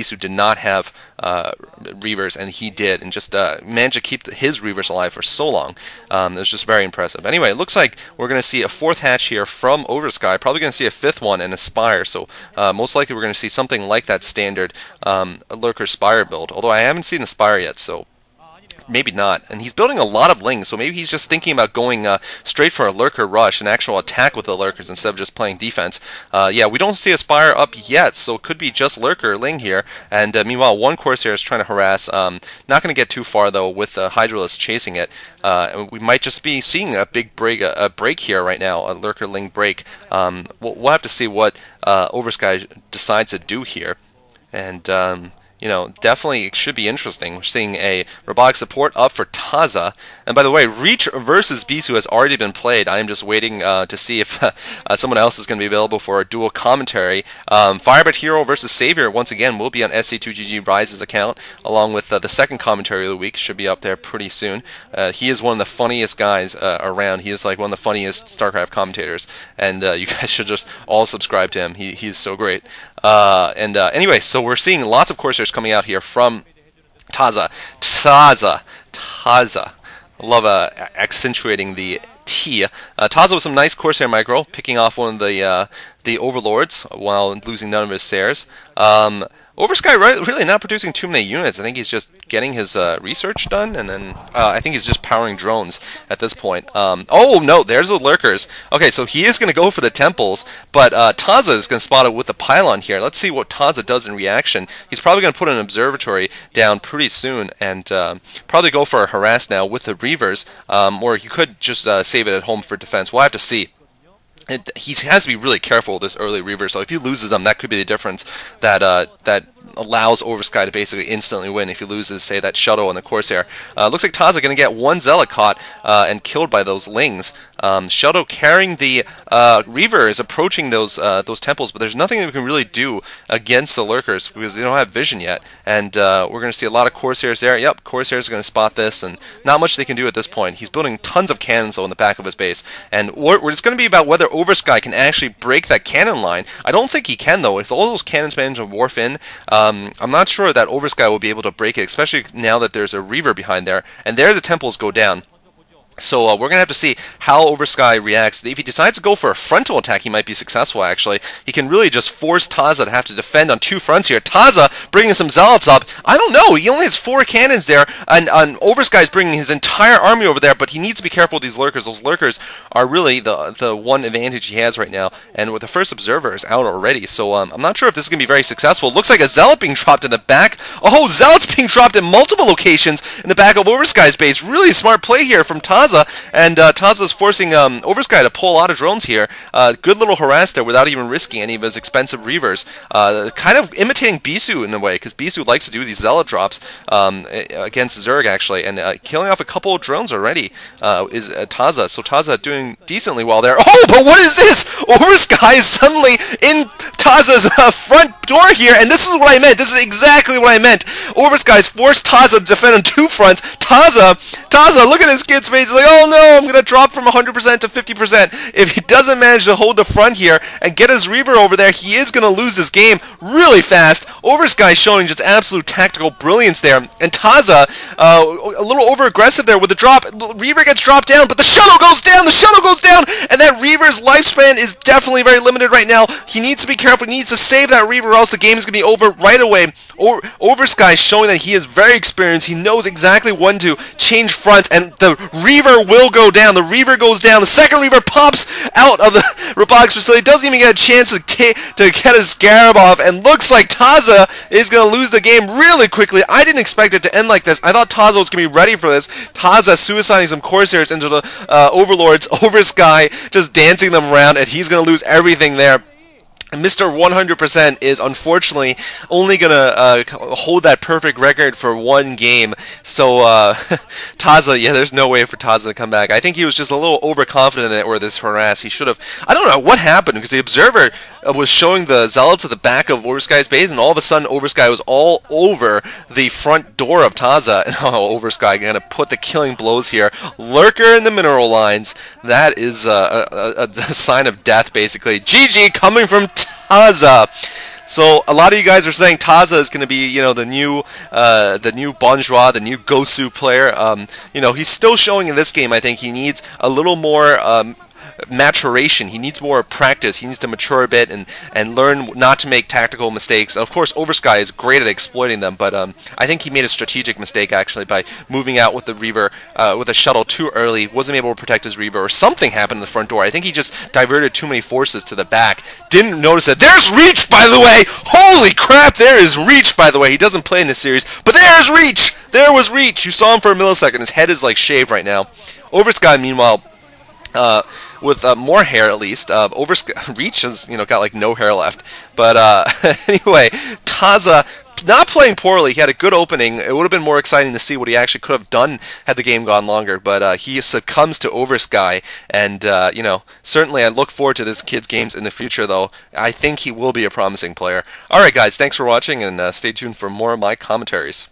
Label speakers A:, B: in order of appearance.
A: Bisu did not have Reavers, and he did, and just managed to keep his Reavers alive for so long. It was just very impressive. Anyway, it looks like we're going to see a 4th hatch here from Oversky, probably going to see a 5th one and a Spire, so most likely we're going to see something like that standard Lurker Spire build, although I haven't seen the Spire yet, so maybe not. And he's building a lot of Lings, so maybe he's just thinking about going straight for a Lurker rush, an actual attack with the Lurkers instead of just playing defense. Yeah, we don't see a Spire up yet, so it could be just Lurker Ling here. And meanwhile, one Corsair is trying to harass. Not going to get too far, though, with the Hydralisk chasing it. We might just be seeing a big break, a break here right now, a Lurker Ling break. We'll have to see what Oversky decides to do here. And you know, definitely it should be interesting. We're seeing a robotic support up for Tazza. And by the way, Reach versus Bisu has already been played. I am just waiting to see if someone else is going to be available for a dual commentary. Firebird Hero versus Savior, once again, will be on SC2GG Rise's account, along with the second commentary of the week. Should be up there pretty soon. He is one of the funniest guys around. He is like one of the funniest StarCraft commentators. And you guys should just all subscribe to him. He's so great. Anyway, so we're seeing lots of Corsairs coming out here from Tazza. Tazza. I love accentuating the T. Tazza with some nice Corsair micro, picking off one of the Overlords while losing none of his Sairs. Oversky really not producing too many units. I think he's just getting his research done, and then I think he's just powering drones at this point. Oh no, there's the Lurkers. Okay, so he is going to go for the temples, but Tazza is going to spot it with the pylon here. Let's see what Tazza does in reaction. He's probably going to put an observatory down pretty soon, and probably go for a harass now with the Reavers, or he could just save it at home for defense. We'll have to see. He has to be really careful with this early Reaver, so if he loses them, that could be the difference that allows Oversky to basically instantly win if he loses, say, that Shuttle and the Corsair. Looks like Tazza going to get one Zealot caught and killed by those Lings. Shuttle carrying the Reaver is approaching those temples, but there's nothing that we can really do against the Lurkers because they don't have vision yet. And we're going to see a lot of Corsairs there. Yep, Corsairs are going to spot this, and not much they can do at this point. He's building tons of cannons, though, in the back of his base. And it's going to be about whether Oversky can actually break that cannon line. I don't think he can, though. If all those cannons manage to wharf in, I'm not sure that Oversky will be able to break it, especially now that there's a Reaver behind there. And there the temples go down. So we're going to have to see how Oversky reacts. If he decides to go for a frontal attack, he might be successful, actually. He can really just force Tazza to have to defend on two fronts here. Tazza bringing some Zealots up. I don't know. He only has 4 cannons there, and Oversky's bringing his entire army over there, but he needs to be careful with these Lurkers. Those Lurkers are really the one advantage he has right now, and with the first Observer is out already, so I'm not sure if this is going to be very successful. Looks like a Zealot being dropped in the back. Oh, Zealots being dropped in multiple locations in the back of Oversky's base. Really smart play here from Tazza. And Tazza's forcing Oversky to pull a lot of drones here. Good little harass there without even risking any of his expensive Reavers. Kind of imitating Bisu in a way, because Bisu likes to do these Zealot drops against Zerg, actually. And killing off a couple of drones already is Tazza. So Tazza doing decently well there. Oh, but what is this? Oversky is suddenly in Tazza's front door here, and this is what I meant. This is exactly what I meant. Oversky's forced Tazza to defend on two fronts. Tazza, look at this kid's face. He's like, oh no, I'm going to drop from 100% to 50%. If he doesn't manage to hold the front here and get his Reaver over there, he is going to lose this game really fast. Oversky showing just absolute tactical brilliance there. And Tazza, a little over-aggressive there with the drop. Reaver gets dropped down, but the Shuttle goes down. The Shuttle goes down, and that Reaver's lifespan is definitely very limited right now. He needs to be careful. He needs to save that Reaver, or else the game is going to be over right away. Oversky showing that he is very experienced. He knows exactly when to change fronts, and the Reaver will go down. The Reaver goes down. The second Reaver pops out of the robotics facility. Doesn't even get a chance to get his Scarab off, and looks like Tazza is going to lose the game really quickly. I didn't expect it to end like this. I thought Tazza was going to be ready for this. Tazza suiciding some Corsairs into the Overlords. Oversky just dancing them around, and he's going to lose everything there. Mr. 100% is unfortunately only going to hold that perfect record for one game. So, Tazza, yeah, there's no way for Tazza to come back. I think he was just a little overconfident in this harass. He should have, I don't know what happened, because the Observer was showing the Zealots at the back of Oversky's base, and all of a sudden Oversky was all over the front door of Tazza. And Oversky going to put the killing blows here. Lurker in the mineral lines. That is a sign of death, basically. GG coming from Tazza. So a lot of you guys are saying Tazza is going to be, the new Bonjour, the new Gosu player. He's still showing in this game. I think he needs a little more maturation. He needs more practice. He needs to mature a bit and learn not to make tactical mistakes. And of course, Oversky is great at exploiting them, but I think he made a strategic mistake actually by moving out with the Reaver with a shuttle too early. Wasn't able to protect his Reaver, or something happened in the front door. I think he just diverted too many forces to the back. Didn't notice that. There's Reach, by the way. Holy crap! There is Reach, by the way. He doesn't play in this series, but there's Reach. There was Reach. You saw him for a millisecond. His head is like shaved right now. Oversky, meanwhile, with more hair at least. Reach has got like no hair left. But anyway, Tazza not playing poorly. He had a good opening. It would have been more exciting to see what he actually could have done had the game gone longer. But he succumbs to Oversky, and certainly I look forward to this kid's games in the future. Though I think he will be a promising player. All right, guys, thanks for watching, and stay tuned for more of my commentaries.